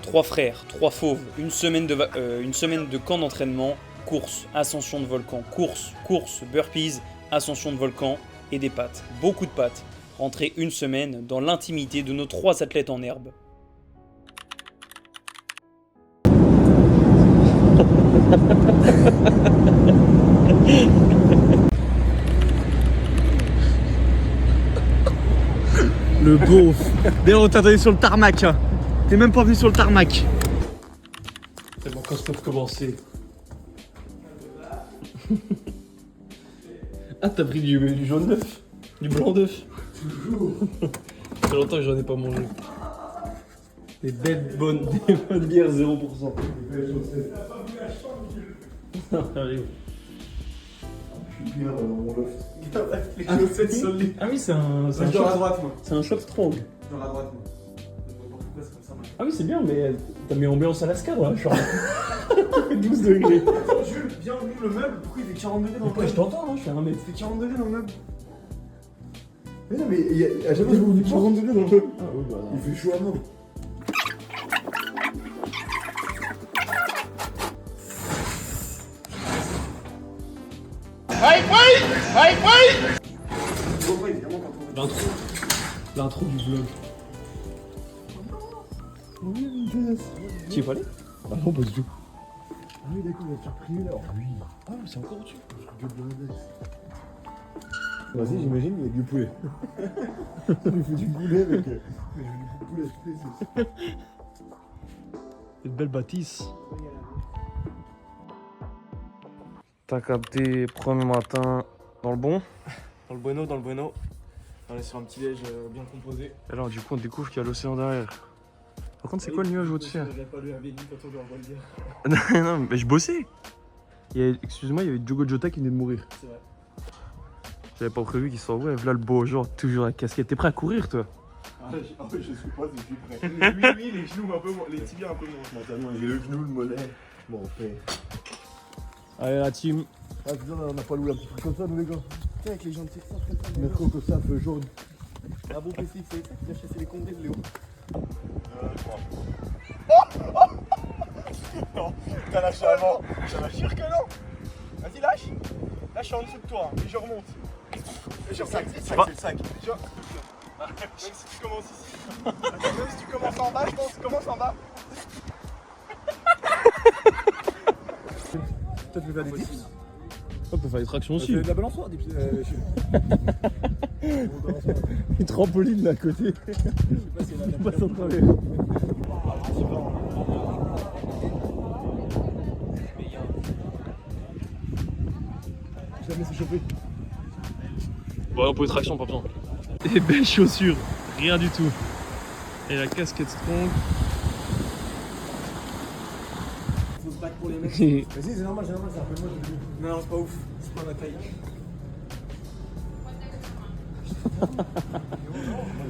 3 frères, 3 fauves, une semaine de camp d'entraînement, course, ascension de volcan, course, burpees, ascension de volcan et des pâtes, beaucoup de pâtes. Rentrer une semaine dans l'intimité de nos 3 athlètes en herbe. Le beauf. D'ailleurs, on t'a donné sur le tarmac. Hein. T'es même pas venu sur le tarmac. Tellement quand ça peut commencer. Ah, t'as pris du jaune d'œuf? Du blanc d'œuf? Toujours. Ça fait longtemps que j'en ai pas mangé. Des bonnes bières 0%. Arrive. Bien dans mon loft. Les chaussettes sur le lit. Ah oui, c'est un Je dors à droite, moi. C'est un shop strong. Je dors à droite, moi. Pourquoi c'est comme ça, moi? Ah oui, c'est bien, mais t'as mis ambiance Alaska, là, genre. 12 degrés. Jules, bienvenue le meuble. Pourquoi il fait 40 degrés dans le Ouais, meuble? je t'entends, hein, je fais un mètre. Il fait 40 degrés dans le meuble. Mais non, mais à chaque fois je vous dis 40 degrés dans le meuble. Ah oui, bah. Il fait chaud à mort. L'intro du vlog. Tu y es pas allé? Ah non, pas du tout. Ah oui, d'accord, il va te faire prier là. Ah oui. Ah, mais c'est encore au-dessus. Vas-y, j'imagine, il y a du poulet. Il fait du poulet avec. Du poulet c'est. Une belle bâtisse. T'as capté premier matin dans le bon. Dans le bueno. On est sur un petit déj bien composé. Alors du coup on découvre qu'il y a l'océan derrière. Par contre c'est quoi le nuage au-dessus? J'avais pas le Airbnb quand on lui envoie le dire. Non mais je bossais. Excuse-moi, il y avait Diogo Jota qui venait de mourir. C'est vrai. J'avais pas prévu qu'il soit ouais, voilà le beau genre toujours la casquette. T'es prêt à courir toi? Je suis pas, je suis prêt. Oui, les genoux un peu moins, les tibias un peu moins. Mentalement, j'ai le genou, le mollet. Bon, on fait. Allez la team. Ah putain, on n'a pas loué un petit truc comme ça, nous les gars. Tiens, avec les gens de sexe, comme ça. Merco comme ça, feu jaune. Ah bon, PC, c'est ça qui a chassé les condés, Léo. Non, t'as lâché avant. Je jure que non. Vas-y, lâche. Là, je suis en dessous de toi, et je remonte. Et je remonte. C'est le 5. Même si tu commences ici. Même si tu commences en bas, je pense que tu commences en bas. Toi, tu veux faire des dips? On peut faire des tractions aussi. De la balançoire, dips. Une trampoline là à côté. Je sais pas si elle a Pas sans travers. Jamais s'est chauffé. Bon on peut traction pas besoin. Et belles chaussures, rien du tout. Et la casquette strong. Faut se battre pour les mecs. Vas-y, c'est normal, c'est un peu moi. Non, c'est pas ouf. C'est pas ma taille.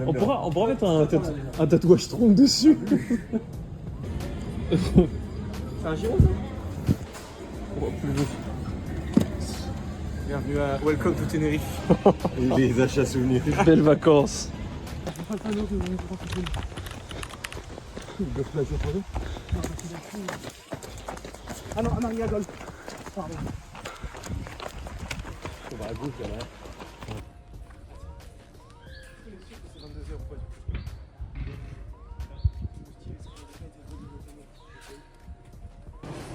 On pourra mettre un tatouage strong dessus. C'est un giro, ça? Bienvenue à Welcome to Tenerife. Et les achats souvenirs. Belles vacances. Ah non, Maria Golf. Pardon. On va à gauche là.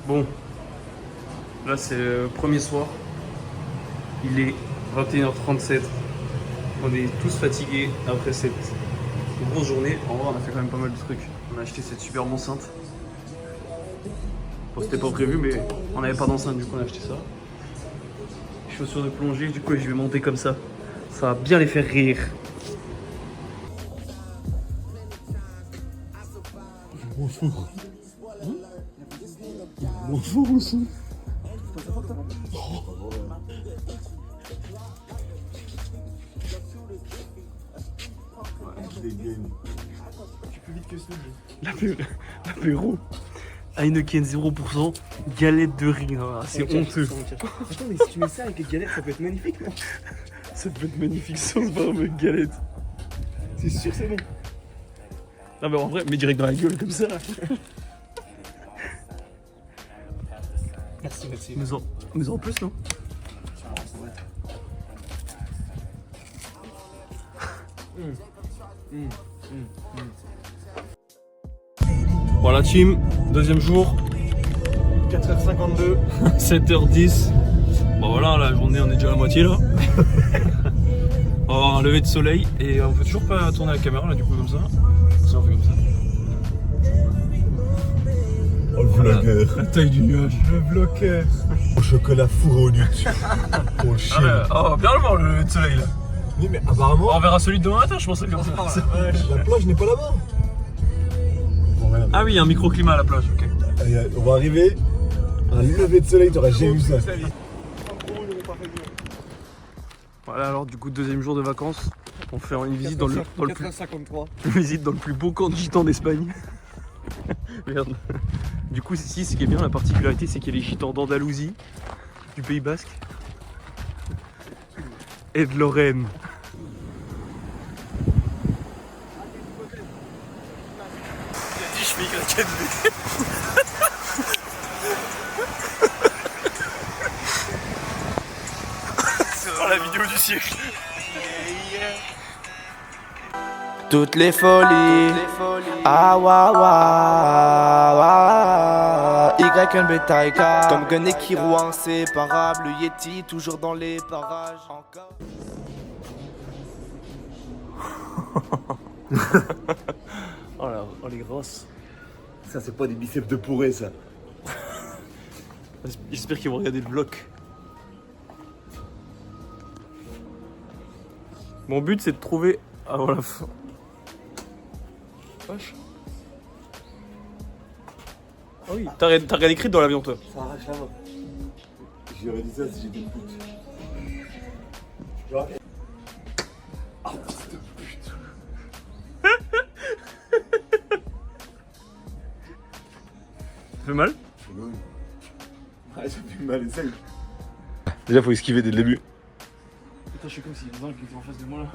Bon, là c'est le premier soir. Il est 21h37. On est tous fatigués après cette grosse journée. En vrai, on a fait quand même pas mal de trucs. On a acheté cette superbe enceinte. Bon, c'était pas prévu, mais on n'avait pas d'enceinte, du coup on a acheté ça. Chaussures de plongée, du coup je vais monter comme ça. Ça va bien les faire rire. Bonjour. Bonjour aussi. Je suis plus vite que celui. L'apéro. Heineken 0%, galette de riz. Ah, c'est honteux. Attends, mais si tu mets ça avec les galettes, ça peut être magnifique, non? Ça peut être magnifique sauce barbecue galette. C'est sûr, c'est bon. Non mais en vrai, mets direct dans la gueule comme ça. Merci, merci. Mais en plus, non? Voilà team, deuxième jour, 4h52. 7h10. Bon voilà, la journée on est déjà à la moitié là. On va avoir un lever de soleil et on peut toujours pas tourner la caméra là du coup comme ça. Ça on fait comme ça. Oh le vlogueur. La taille du nuage. Le bloqueur. Au chocolat fourré au nuque. Oh le chien. Oh bien le voir le lever de soleil là. Oui mais apparemment, On verra celui de demain matin je pense comme ça. la plage n'est pas là-bas. Bon, voilà. Ah oui, il y a un microclimat à la plage, ok. Allez, on va arriver. Un lever de soleil, t'aurais jamais vu ça. Voilà alors du coup deuxième jour de vacances. On fait une visite dans le plus, 4h53. une visite dans le plus beau camp de gitans d'Espagne. Merde. Du coup ici ce qui est bien, la particularité c'est qu'il y a les gitans d'Andalousie, du Pays Basque et de Lorraine. Je fais Y oh, la vidéo du siècle. Toutes les folies, ah wa wa YNBTK, Tom Gun et Kiro inséparable, le Yeti toujours dans les parages. Encore. Oh les grosses. Ça c'est pas des biceps de pourré ça. J'espère qu'ils vont regarder le vlog. Mon but c'est de trouver avant la fin. Vache. Ah oui, t'as rien écrit dans l'avion toi. Ça arrache la main. J'aurais dit ça si j'étais une pute. Genre... Ah fils de pute. Ça fait mal? Ouais, ça fait mal, essaye. Déjà faut esquiver dès le début. Putain, je suis comme s'il y a un qui était en face de moi là.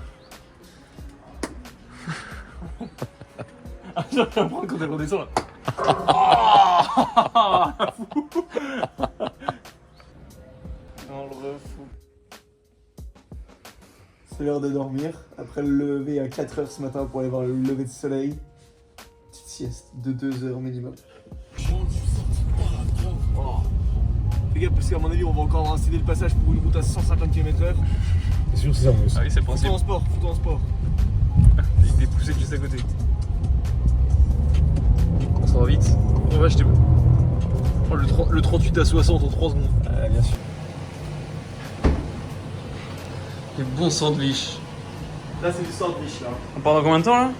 Ah, je vais prendre quand elle redescend là. Non, le refou. C'est l'heure de dormir. Après le lever à 4h ce matin pour aller voir le lever de soleil. Petite sieste de 2 heures minimum. Les gars, parce qu'à mon avis, on va encore inciter le passage pour une route à 150 km/h. C'est sûr, c'est ça, Ah oui, c'est le Fous-toi principe. en sport, fous-toi en sport. Il est poussé juste à côté. On s'en va vite. Oh vache, t'es bon. Oh, le 38 à 60 en 3 secondes. Bien sûr. Les bons sandwichs. Là, c'est du sandwich là. On part dans combien de temps là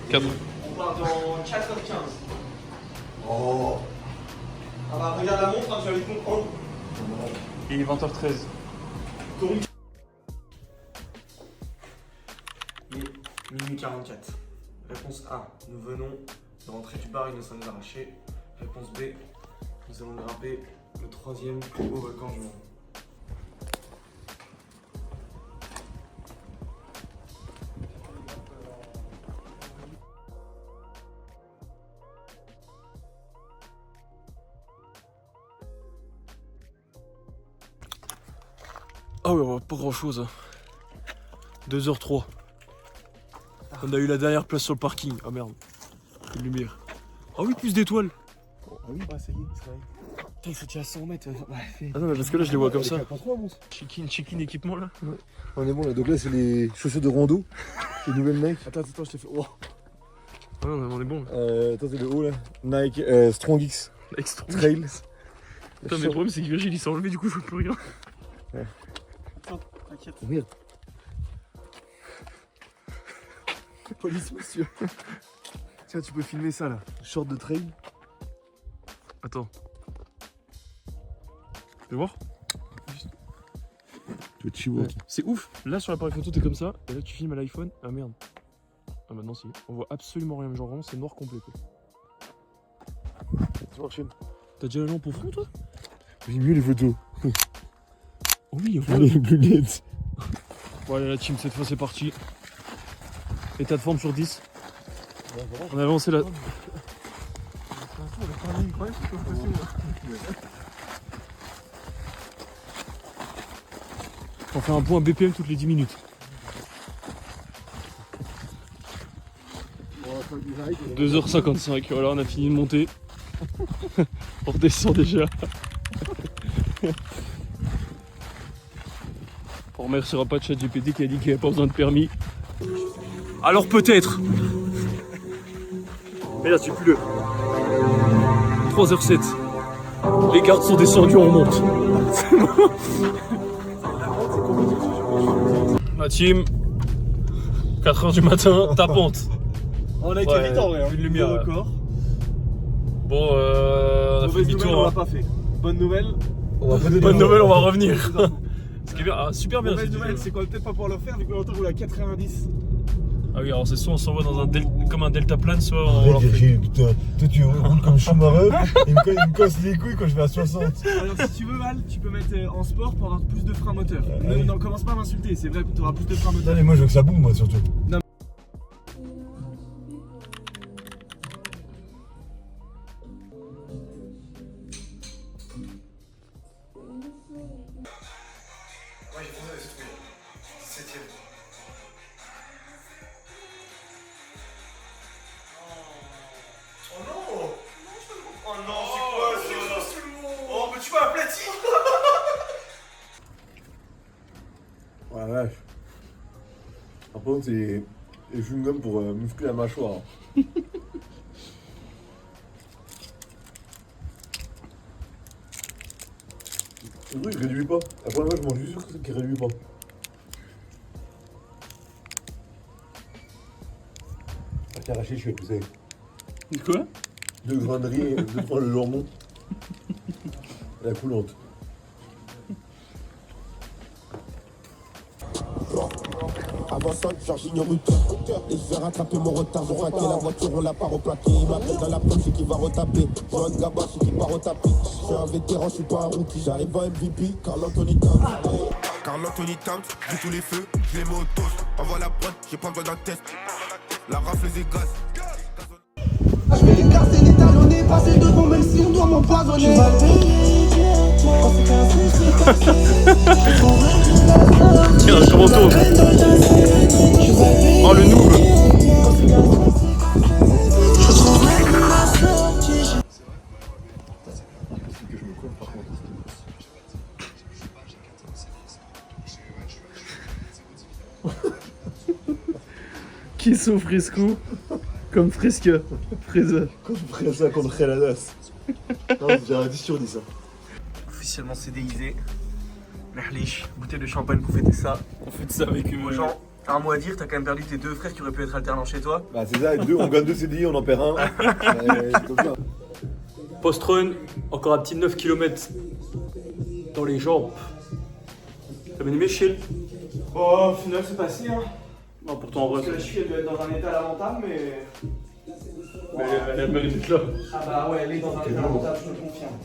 4. On part dans 4h15. Oh. Ah bah, regarde la montre, hein, tu vas vite comprendre. Il est 20h13. Il est minuit 44. Réponse A, nous venons de rentrer du bar, il nous sommes arrachés. Réponse B, nous allons grimper le 3e plus haut volcan du monde. Ah ouais, on voit pas grand chose. 2h03. On a eu la dernière place sur le parking. Ah merde. Une lumière. Ah oui, plus d'étoiles. Ah oui, bah ça y est, c'est vrai. Putain, il faut tirer à 100 mètres. Ah non, mais parce que là je les vois comme ça. Pas trop, bon. Chicken équipement là. On est bon là, donc là c'est les chaussures de rando. Les nouvelles Nike. Attends, je t'ai fait. Oh. Ah non, on est bon. Attends, c'est le haut là. Nike Strong X Extra. Trail. Putain, mais le problème c'est que Virgile il s'est enlevé, du coup je vois plus rien. T'inquiète. Oh, merde. Police, monsieur. Tiens, tu peux filmer ça là. Short de trail. Attends. Tu veux voir? Tu vas chihuahua. C'est ouf. Là sur l'appareil photo t'es comme ça, et là tu filmes à l'iPhone. Ah merde. Ah maintenant si. On voit absolument rien. Genre vraiment c'est noir complet quoi. T'as déjà la lampe au fond toi? J'ai mieux les photos. Oh oui, Les lunettes. Bon allez la team, cette fois c'est parti. État de forme sur 10. On a avancé là. On fait un point BPM toutes les 10 minutes. 2h55, voilà, on a fini de monter. On redescend déjà. On remerciera pas de ChatGPT qui a dit qu'il n'y avait pas besoin de permis. Alors peut-être. Mais là c'est plus le 3h07. Les gardes sont descendus, on monte. C'est bon. La team, 4h du matin, tapante. On a été vite en vrai, vu de lumière. record. Bon, on a fait Mauvaise nouvelle, on demi-tour. l'a pas fait. Bonne nouvelle. Bonne nouvelle, on va revenir. Ce qui est bien, super bien. Mauvaise nouvelle, c'est qu'on va peut-être pas pouvoir le faire vu que l'autre roule à 90. Ah oui, alors c'est soit on s'envoie dans un comme un deltaplane, soit on Arrête, leur fait. putain, toi tu roules comme Schumacher, il me casse les couilles quand je vais à 60. Alors si tu veux Val, tu peux mettre en sport pour avoir plus de frein moteur. Non, commence pas à m'insulter, c'est vrai, tu auras plus de frein moteur. Non mais moi je veux que ça bouge moi surtout. Ouais, vache. Par contre, c'est des chewing-gums pour muscler la mâchoire. Le truc, il réduit pas. La première fois, je mange juste ce qu'il réduit pas. À t'arracher, je suis épousé. Quoi? 2 grains de riz, 2 fois le jambon. La coulante. Avant ça, Jorginho Rutter. Et je vais rattraper mon retard. Je raqué la voiture, on l'a pas replaqué. Il m'appelle dans la poche, c'est qui va retaper. Johan Gabas, c'est qui part retaper. Je suis un vétéran, je suis pas un rookie. J'arrive à MVP, Carl Anthony Towns. Carl Anthony Towns, j'ai tous les feux, je les mets au toast. Envoie la prod, j'ai pas besoin d'un test. La rafle des gaz. Je vais les casser, les talonner, passer devant même si on doit m'empoisonner. Tu vas payer, Tiens, je retourne. Oh le noob. Qui sont fresco comme fresca. Fresa. Quand je ferais ça contre Reladas. Non, j'ai 10 sur 10 ça. Officiellement CDisé. Merlich, bouteille de champagne pour fêter ça. On fait ça avec eux. Aux gens, t'as un mot à dire, t'as quand même perdu tes 2 frères qui auraient pu être alternants chez toi. Bah c'est ça, on gagne 2 CDI, on en perd un. C'est comme ça. Post-run, encore un petit 9 km dans les jambes. T'as bien aimé chill? Bon, au final, c'est passé, hein. Non, pourtant en vrai. Parce que la cheville, elle doit être dans un état lamentable, mais. Mais elle mérite d'être là. Ah bah ouais, elle est dans un état lamentable, je te confirme.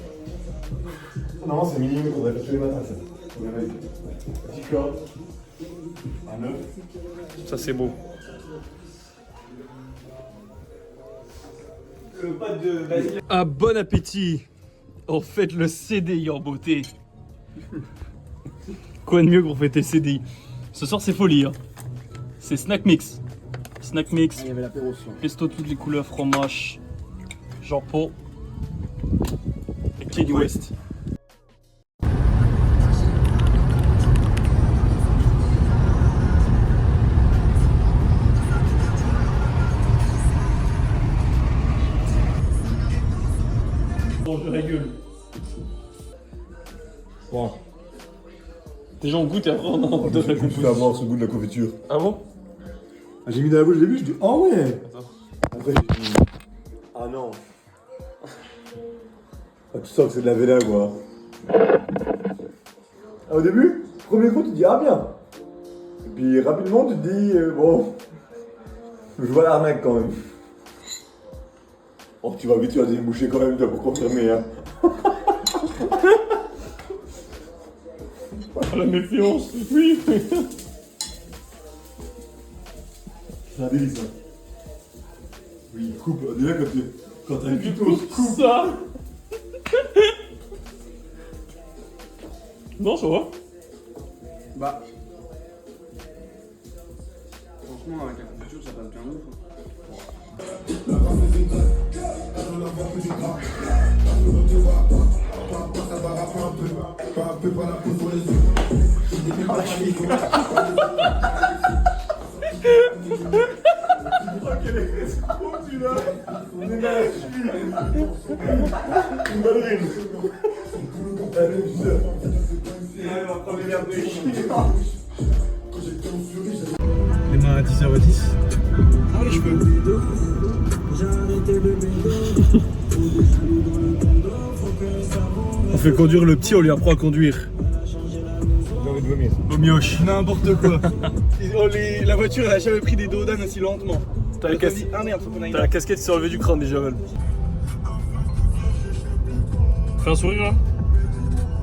Non, c'est minimum qu'on devrait faire tous les matins ça. On est réveillé. Petit corps. Un œuf. Ça c'est beau. Le pote de Basile. Ah, bon appétit. On fête le CDI en beauté. Quoi de mieux pour fêter le CDI? Ce soir c'est folie, hein. C'est snack mix. Snack mix. Il y avait l'apéro ce soir. Pesto toutes les couleurs, fromage, jambon et Kanye West. Bon, je régule. Bon. Déjà on goûte et après on en Je donne la vais composition. avoir ce goût de la confiture. Ah bon? Ah, j'ai mis dans la bouche au début, je dis ah ouais. Après j'ai dit ah non. Ah, tu sens que c'est de la véla quoi. Ah, au début, premier coup tu te dis ah bien. Et puis rapidement tu te dis bon, je vois l'arnaque quand même. Oh tu vas vite, tu vas déboucher quand même toi, pour confirmer hein. La méfiance, oui. C'est un délice hein. Oui, coupe. Déjà, quand t'as une couteau, coupe. Ça. Non, ça va. Bah. Franchement, avec la confiture, ça passe bien ouf. Les mains à 10h10. Ah, les cheveux. On fait conduire le petit, on lui apprend à conduire. J'ai envie de vomir. Au mioche. N'importe quoi. La voiture, elle a jamais pris des dodanes aussi lentement. T'as la, Ah merde, faut qu'on aille t'as là. la casquette qui s'est enlevée du crâne déjà, Val. Fais un sourire là.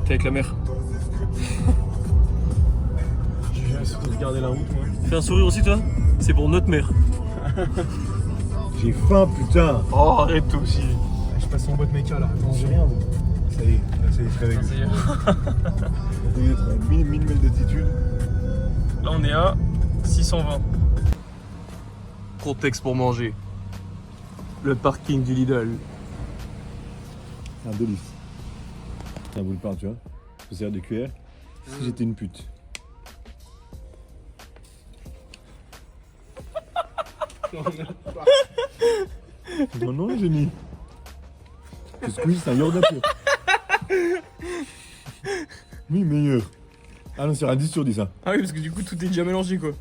T'es avec la mer. Je vais surtout regarder la route, moi. Fais un sourire aussi, toi. C'est pour notre mère. J'ai faim, putain. Oh, arrête toi aussi. Je passe en boîte méca là. Attends, j'ai rien. Ça y est, là, ça y est, je réveille. Ça y est. On peut être à 1000 mètres d'altitude. Là, on est à 620. Contexte pour manger. Le parking du Lidl. C'est un délice. Ça boule pas, tu vois. Je peux servir de cuillère. Si j'étais une pute. Maintenant, le génie. Le squeeze, c'est un yaourt nature. Oui, meilleur. Ah non, c'est un 10 sur 10, ça. Ah oui, parce que du coup, tout est déjà mélangé quoi.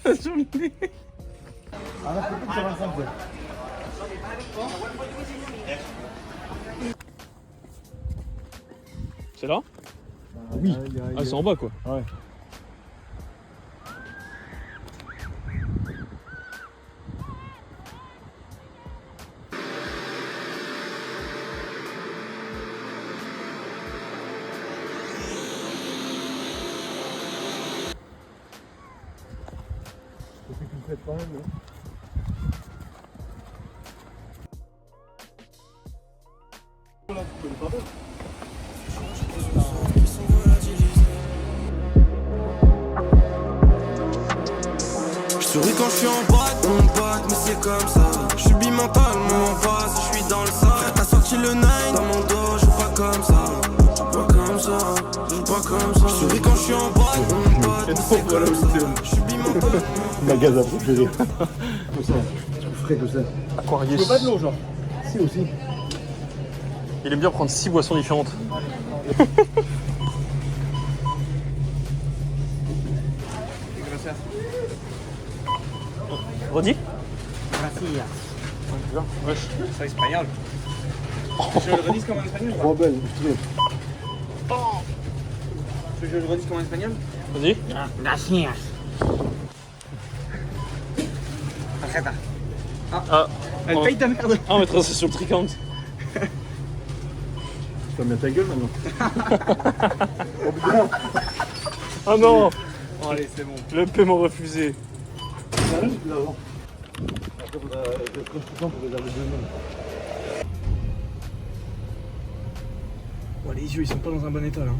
T'as sur le nez. C'est là? Oui. Ah, c'est en bas quoi. Ouais. Je souris quand je suis en boîte, mon pote, mais c'est comme ça. Je suis mentalement en phase, je suis dans le sang. Frère, t'as sorti le 9 dans mon dos, je joue pas comme ça. Je joue pas comme ça, je joue pas comme ça. Je souris quand je suis en boîte, mon pote, mais c'est comme ça. Je suis mentalement. Ma gaz à préféré. Comme ça. Tu me ferais comme ça. Aquarius. Tu veux pas de l'eau, genre? Si aussi. Il aime bien prendre 6 boissons différentes. Redis? Wesh. C'est espagnol. Je le redis comme en espagnol ou pas? Trop belle, je trouve. Tu veux que je le redise comme en espagnol? Vas-y. Arrête. Ah. Elle paye ta merde. Ah, on mettra ça sur le tricount. Tu vas mettre ta gueule maintenant. Ah non. Oh, allez, c'est bon. Le paiement refusé. Après, faudra être consultant pour réserver 2 noms. Oh, les yeux, ils sont pas dans un bon état là.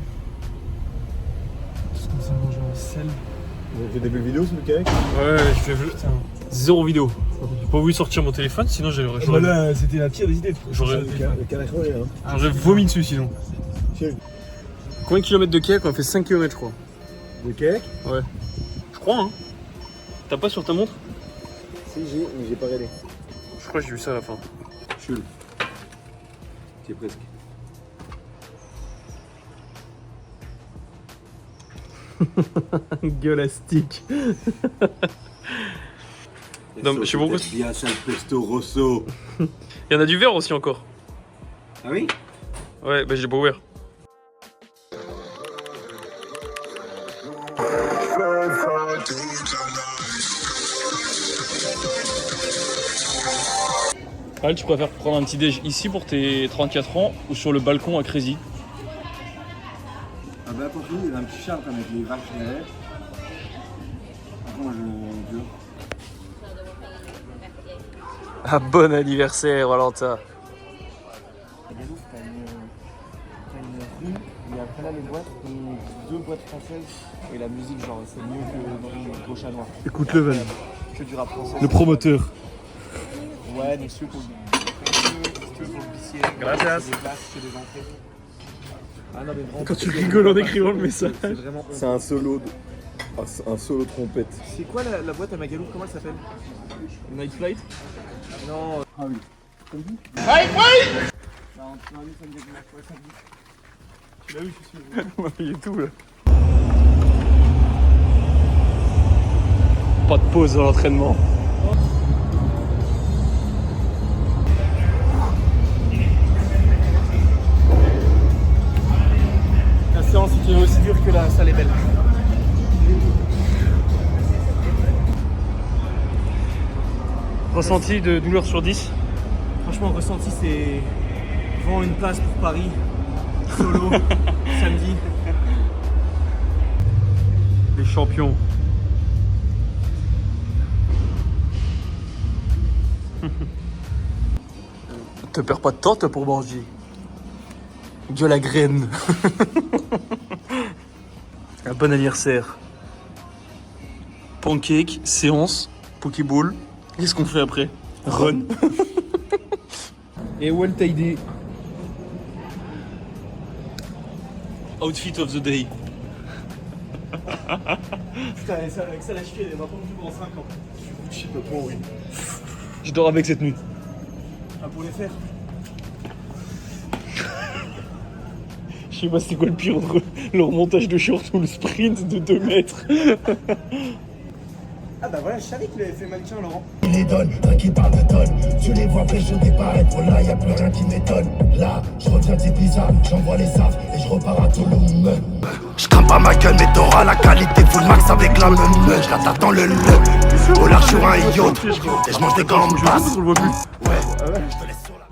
Tout comme ça, manger en sel. Vous avez fait des belles vidéos sur le kayak? Ouais, je fais Putain. 0 vidéo. J'ai pas voulu sortir mon téléphone, sinon j'aurais Voilà, c'était la pire des idées. j'aurais Le kayak, ouais, hein. j'aurais vomi dessus sinon. Chérie. Combien de kilomètres de kayak? On a fait 5 km je crois. Le kayak? Ouais. Je crois hein. T'as pas sur ta montre? Si, mais j'ai pas regardé. Je crois que j'ai vu ça à la fin. Chul. Tu es presque. Gueule à stick. Non, je sais pas pourquoi. Bien ça, le pesto rosso. Il y en a du vert aussi encore. Ah oui? Ouais, bah j'ai pas ouvert. Al, tu préfères prendre un petit déj ici pour tes 34 ans ou sur le balcon à Crazy? Ah bah attention, il y a un petit char avec les vaches derrière. Après moi je... Ah, bon anniversaire, Valentin. Galouf, t'as une rue, et après là, les boîtes, ont 2 boîtes françaises, et la musique, genre, c'est mieux que dans les gauche à noir. Écoute-le, Van. Que du rap français. Le promoteur. Ouais, donc si tu veux pour le bissier, Gracias. chez des places, chez des entrées. Ah non, mais vraiment, Quand tu rigoles en écrivant le message. c'est vraiment. C'est un solo un solo trompette. C'est quoi la boîte à Magaluf, comment elle s'appelle? Night Flight? Non. Ah oui. Night Flight! Non, ça me dit ouais, ça me dit. Tu l'as vu, je suis sûr. On m'a payé tout là. Pas de pause dans l'entraînement. La séance était aussi dure que la salle est belle. Ressenti de douleur sur 10. Franchement, ressenti, c'est vraiment une place pour Paris. Solo, samedi. Les champions. Te perds pas de temps toi pour manger. Dieu la graine. Un bon anniversaire. Pancake, séance, Pokéball. Qu'est-ce qu'on fait après? Run. Et well tidy. Outfit of the day. Putain, avec ça, la cheville, elle va pas non plus pendant 5 ans. Je suis Gucci, pas oui. Je dors avec cette nuit. Ah, pour les faire. Je sais pas c'était quoi le pire entre le remontage de short ou le sprint de 2 mètres. Ah bah voilà, je savais qu'il avait fait mannequin, Laurent. Il les donne, un qui parle de tonnes. Tu les vois pécho disparaître, là y'a plus rien qui m'étonne. Là, je reviens d'Ibiza, j'envoie les affres et je repars à Toulouse. Je crame pas ma gueule, mais t'auras la qualité full max avec la même meule. Je t'attends le le. Au large sur un yacht, et je mange des grandes basses. On le voit plus. Ouais, je te laisse sur la.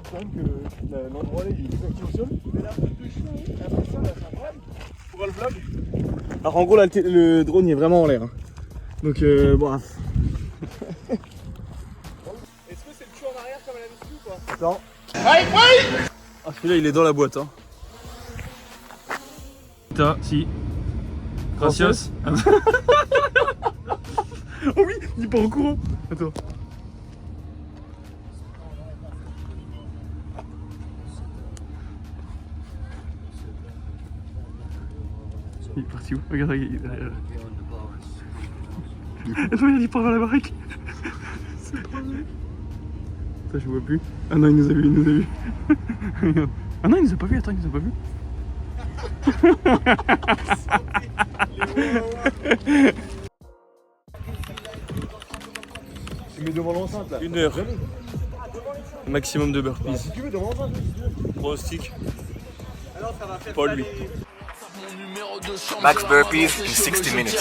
L'endroit là, il est comme sur le sol. Mais la route de chien, t'as l'impression, là, c'est incroyable. Pour voir le vlog. Alors en gros, là, le drone il est vraiment en l'air. Hein. Donc, bon. Est-ce que c'est le cul en arrière comme à la muscu ou pas? Non. Ah celui-là il est dans la boîte hein. Putain, si. Gracias. Oh oui, il part en courant. Attends. Il est parti où? Regarde, regarde. Attends, il part vers la baraque. Ça je vois plus. Ah non il nous a vu, il nous a vu. Ah non il nous a pas vu, attends il nous a pas vu. Tu mets devant l'enceinte là. 1 heure. Maximum de burpees. Si tu veux, devant l'enceinte. Pronostic. Alors ça va faire. Paul lui. Max burpees in 60 minutes.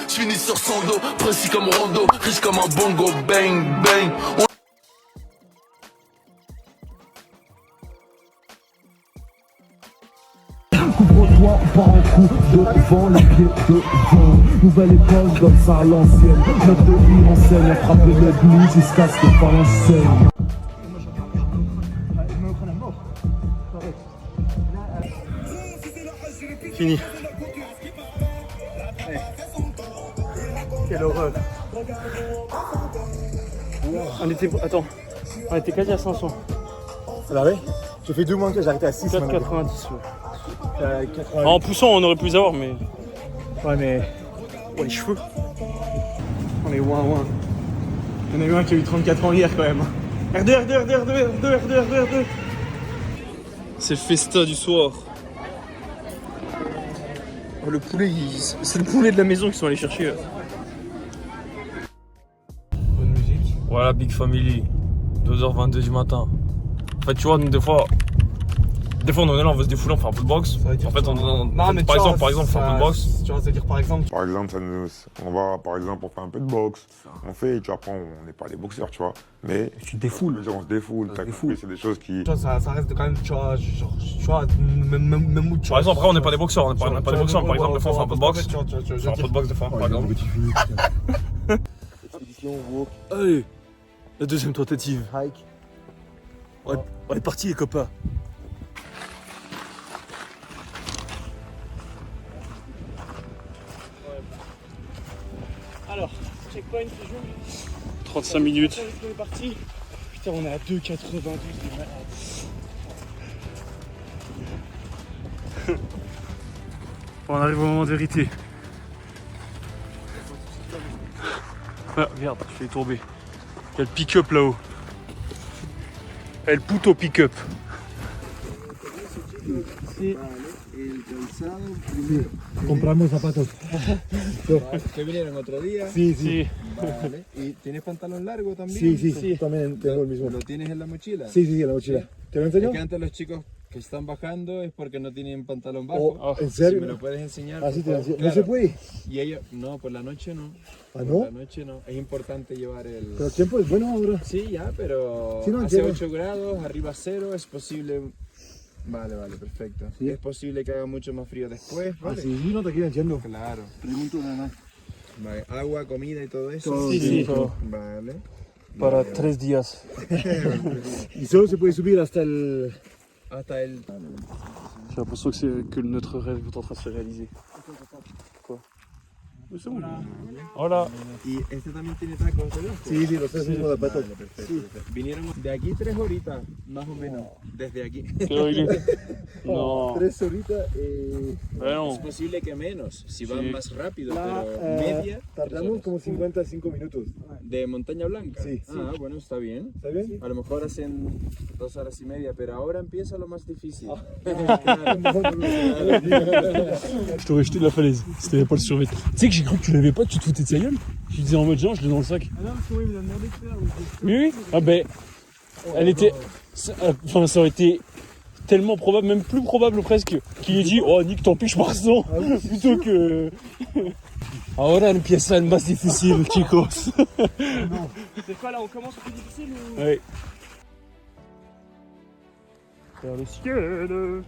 Je finis sur son dos, précis comme Rondo, riche comme un bongo, bang bang. Couvre-toi, pas en coup, devant les pieds devant. Nouvelle école, comme ça à l'ancienne. Notre vie enseigne, attraper le blues jusqu'à ce que pas l'enseigne. Fini. Quelle horreur. On était. Attends. On était quasi à 500. Ah bah ouais. J'ai fait 2 mois que j'ai arrêté à 6 4,90 maintenant. ouais. 80. En poussant on aurait pu les avoir mais. Ouais mais. Oh les cheveux. On est loin. Il y en a eu un qui a eu 34 ans hier quand même. R2, R2. C'est le festa du soir. Oh, le poulet, c'est le poulet de la maison qu'ils sont allés chercher. Bonne musique. Voilà, Big Family. 2h22 du matin. En fait, tu vois, nous, des fois on est là, on veut se défouler, on fait un peu de boxe. Ça veut dire En fait, quoi, par exemple, on fait un peu de boxe. Tu vois, ça veut dire par exemple. Par exemple, on va, par exemple, on fait un peu de boxe. On fait, tu vois, après, on n'est pas des boxeurs, tu vois. Mais Tu te défoules. on se défoule. T'as compris, c'est des choses qui. Tu vois, ça reste quand même, tu vois, genre, tu vois, même où tu Par exemple, après, on n'est pas des boxeurs, on n'est pas des boxeurs. Par exemple, des fois, on fait un peu de boxe. Tu vois, On fait un peu de boxe, des fois, par exemple. Expédition, walk. Allez. La deuxième tentative. Hike. On est parti les copains. Alors, checkpoint, jungle. 35 minutes. On est parti. Putain, on est à 2,92 des malades. On arrive au moment de vérité. Ah, regarde, je vais tomber. Il y a le pick-up là-haut. El puto pick-up. Compramos zapatos. ¿Que vinieron otro día? Sí, sí. Vale. ¿Y tienes pantalón largo también? Sí, sí, sí. También tengo el mismo. ¿Lo tienes en la mochila? Sí, sí, sí, en la mochila. ¿Te lo Es enseño? que antes los chicos que están bajando es porque no tienen pantalón bajo. Oh, ¿en Si me serio? lo puedes enseñar. Así te por lo enseño. favor. ¿No se puede? Y ellos, no, por la noche no. ¿Ah, Por no? la noche no. Es importante llevar el... Pero el tiempo es bueno ahora. Sí, ya, pero Sí, no, hace entiendo. 8 grados, arriba 0, es posible... Vale, vale, perfecto. Sí. Es posible que haga mucho más frío después, ¿vale? Así, no te quiero entiendo. Claro. Pregunto nada más. Vale. Agua, comida y todo eso. Todo, Sí, sí. Todo. Vale. Para Vale, 3 días. Y solo se puede subir hasta el... Hasta el... J'ai l'impression que notre rêve est en train de se réaliser. Quoi? Mais c'est bon. Hola. ¿Y este también tiene tacos de blanco? Sí, sí, los tres mismos zapatos. Vale, perfecto. Vinieron de aquí 3 horitas, más o menos, desde aquí. Qué horrible. No. 3 horitas. Bah non. Es posible que menos, si van Sí. más rápido, La, pero media. tardamos como 55 minutos. ¿De Montaña Blanca? Sí. Ah, bueno, está bien. ¿Está bien? A lo mejor hacen 2 horas y media, pero ahora empieza lo más difícil. Je t'aurais jeté de la falaise si t'avais pas le survêt. Tu sais que j'ai cru que tu l'avais pas, tu te foutais de sa gueule. Je disais en mode genre, je l'ai dans le sac. Ah non, parce que moi, il me l'a demandé de faire. Oui, oui. Ah ben, elle était. Enfin, ça aurait été tellement probable, même plus probable presque, qu'il ait dit oh Nick, tant pis, je pars sans. Plutôt que. Ahora empieza el más difícil, chicos. C'est quoi là, on commence au plus difficile ou... Ouais. Vers le ciel.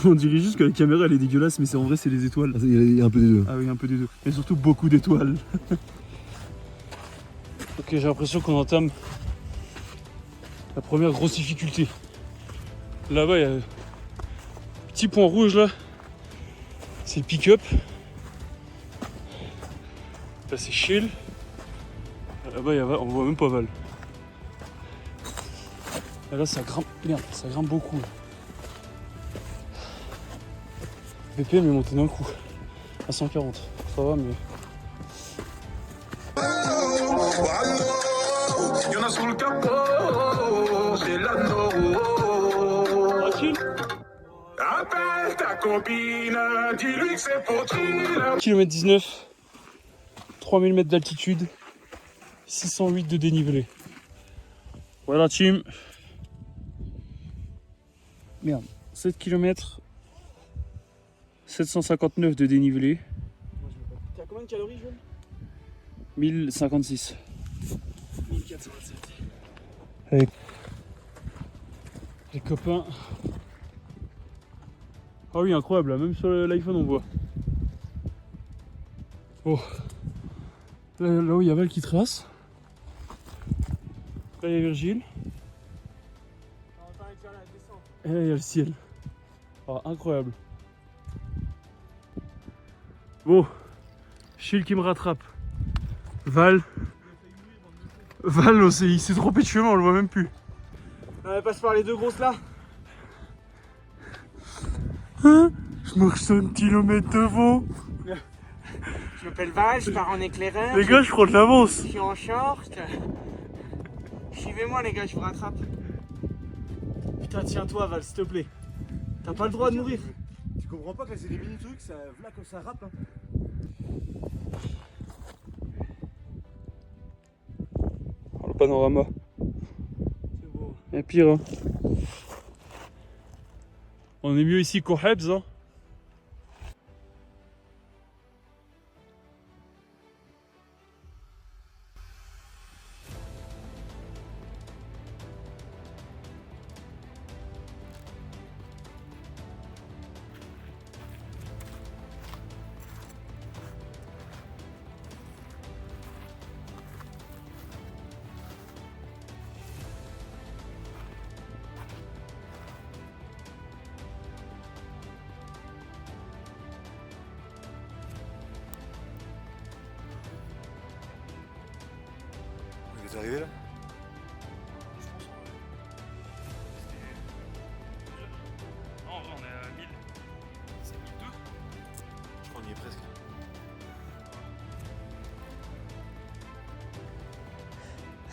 On dirait juste que la caméra elle est dégueulasse, mais c'est en vrai c'est les étoiles. Il y a un peu des deux. Ah oui, un peu des deux. Mais surtout beaucoup d'étoiles. Ok, j'ai l'impression qu'on entame la première grosse difficulté. Là-bas, il y a un petit point rouge là. C'est le pick-up. Là, c'est chill. Là-bas, on voit même pas Val. Et là, ça grimpe. Merde, ça grimpe beaucoup. BPM est monté d'un coup. À 140. Ça va, mais. Tranquille. Appelle ta copine, dis-lui que c'est pour chill. Kilomètre 19. 3000 mètres d'altitude. 608 de dénivelé. Voilà, team. Merde. 7 km. 759 de dénivelé. T'as combien de calories, Jules 1056. 1427. Allez. Les copains. Ah oui, incroyable, là, même sur l'iPhone on voit. Oh. Là où il y a Val qui trace. Là il y a Virgile. Et là il y a le ciel. Ah, incroyable. Bon, Chil qui me rattrape. Val, il s'est trompé de chemin, on le voit même plus. On passe par les deux grosses là. Hein? Je marche 5 km devant. Je m'appelle Val, je pars en éclaireur. Les gars, je prends de l'avance. Je suis en short. Suivez-moi les gars, je vous rattrape. Putain, tiens-toi Val, s'il te plaît. T'as pas le droit de mourir. Tu comprends pas que là c'est des mini trucs, ça, là comme ça rappe. Hein. Oh, le panorama. C'est beau. Il y a pire. Hein. On est mieux ici qu'au Hebs. Hein. Vous arrivez là? Non, on est à 1000. C'est 1002. Je crois qu'on y est presque.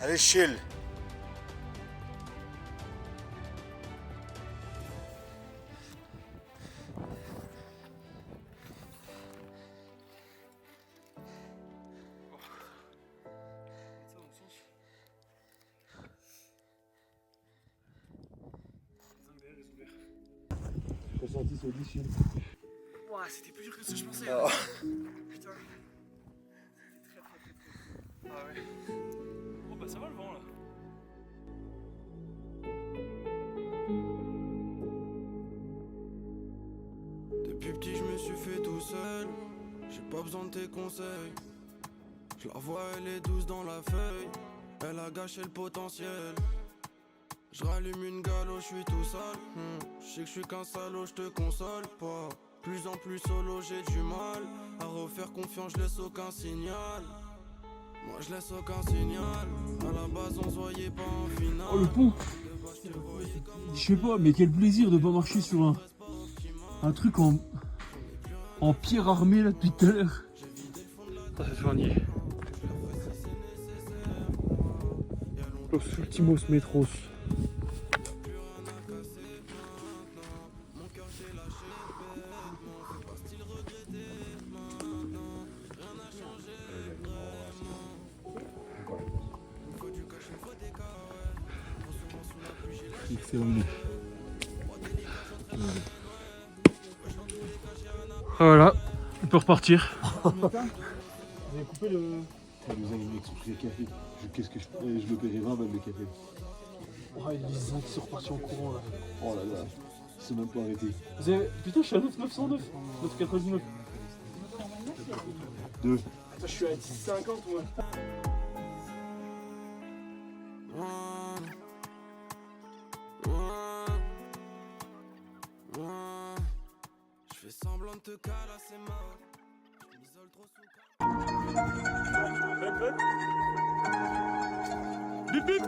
Allez, chill. Ressenti sur 10 chill. Ouah, c'était plus dur que ce que je pensais. Oh. Putain. Très. Ah ouais. Oh bah ça va le vent là. Depuis petit, je me suis fait tout seul. J'ai pas besoin de tes conseils. Je la vois, elle est douce dans la feuille. Elle a gâché le potentiel. Je rallume une galo, je suis tout seul. Je sais que je suis qu'un salaud, je te console pas. Plus en plus solo, j'ai du mal à refaire confiance, je laisse aucun signal. Moi je laisse aucun signal. À la base, on se voyait pas en finale. Oh le pont. Je sais pas, mais quel plaisir de pas marcher sur un truc en pierre armée là depuis tout à l'heure. Ça c'est soigné. Los Ultimos Metros. Excellent. Voilà, on peut repartir. Vous avez coupé le. Ça nous a une expliqué café. Qu'est-ce que je le paierai 20 balles le café. Oh, les uns qui sont repartis en courant là. Oh là là, c'est même pas arrêté. Vous avez... Putain, je suis à 9,909. 9,99. 2. Attends, je suis à 10,50 moi. Je fais semblant de te calasser mort. Je m'isole trop sous. Bip bip.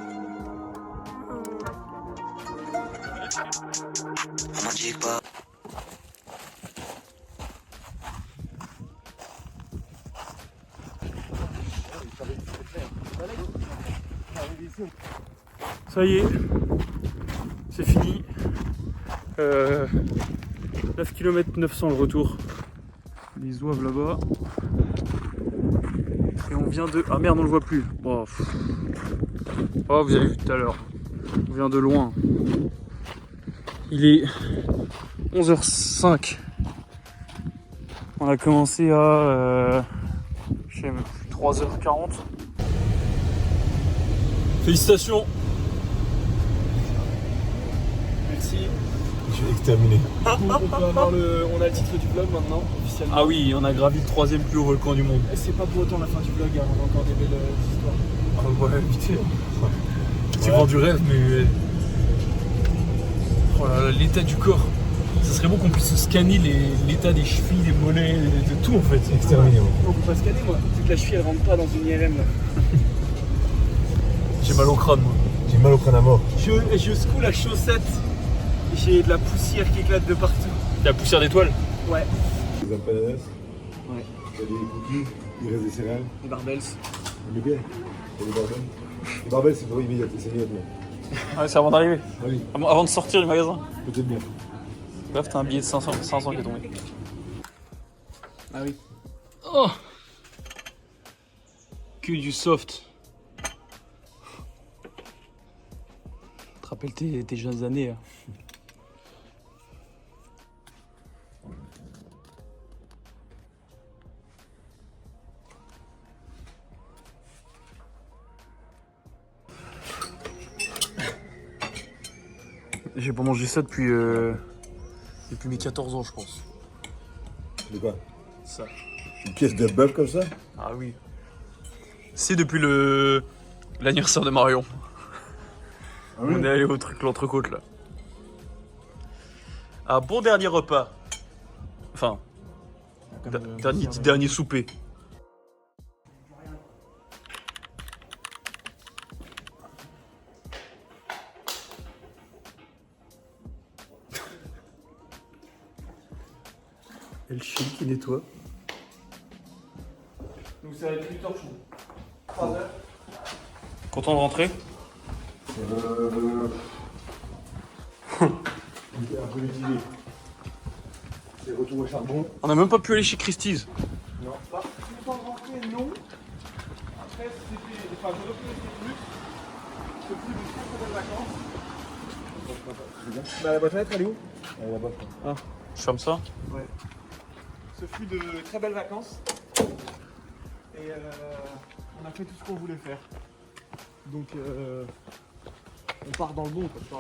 Ça y est, c'est fini. 9 km 900 le retour. Les oeufs là-bas. Et on vient de... Ah merde, on le voit plus. Oh, oh vous avez vu tout à l'heure. On vient de loin. Il est 11h05. On a commencé à... je sais même plus, 3h40. Félicitations. Merci. Je vais exterminer. On peut avoir on a le titre du vlog maintenant, officiellement. Ah oui, on a gravi le 3e plus haut volcan du monde. Et c'est pas pour autant la fin du vlog, hein, on a encore des belles histoires. Ah ouais, vite. Tu vends du rêve, mais... Oh là là, l'état du corps. Ça serait bon qu'on puisse scanner l'état des chevilles, des mollets, de tout en fait. C'est exterminé. Ouais. On peut pas scanner moi, vu que la cheville elle rentre pas dans une IRM là. J'ai mal au crâne moi. J'ai mal au crâne à mort. Je secoue la chaussette. J'ai de la poussière qui éclate de partout. De la poussière d'étoiles? Ouais. Les empanadas. Ouais. Il y a des cookies, il reste des céréales. Les barbels. Le bien. Et les barbels. Les barbels c'est pour immédiatement. C'est immédiatement. Ouais, c'est avant d'arriver. Ah oui. Avant de sortir du magasin. Peut-être bien. Bref, t'as un billet de 500 qui est tombé. Ah oui. Oh, que du soft. Tu te rappelles tes jeunes années là. J'ai pas mangé ça depuis mes 14 ans, je pense. De quoi? Ça. Une pièce de bœuf comme ça? Ah oui. C'est depuis l'anniversaire de Marion. Ah oui. On est allé au truc l'entrecôte là. Un bon dernier repas. Enfin, dernier souper. Et le chien qui nettoie. Donc ça va être 8 heures chaud. 3 heures. Content de rentrer? Un peu mitigé. C'est retour au charbon. On n'a même pas pu aller chez Christie's. Non. Pas content de rentrer, non. Après, c'était. Enfin, j'aurais pu rester plus. C'est plus de très belles vacances. Bah, la boîte à lettres, elle est où? Elle est là-bas. Je ferme ça. Ouais. Ce fut de très belles vacances. Et on a fait tout ce qu'on voulait faire. Donc, on part dans le bon, comme ça.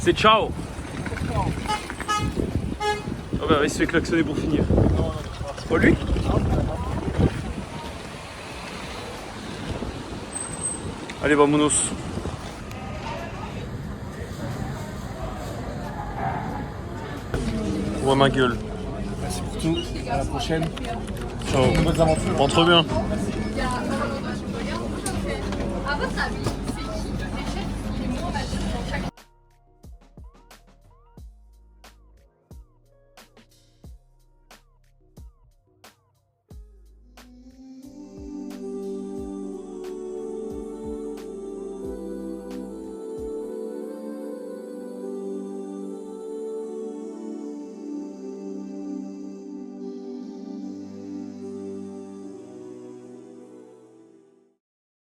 C'est ciao. Ah bah, il se fait klaxonner pour finir. C'est pas lui? Allez, vamonos. Ouais, ma gueule. Merci pour tout. À la prochaine. Ciao. Bonnes aventures. Rentre bien. À votre avis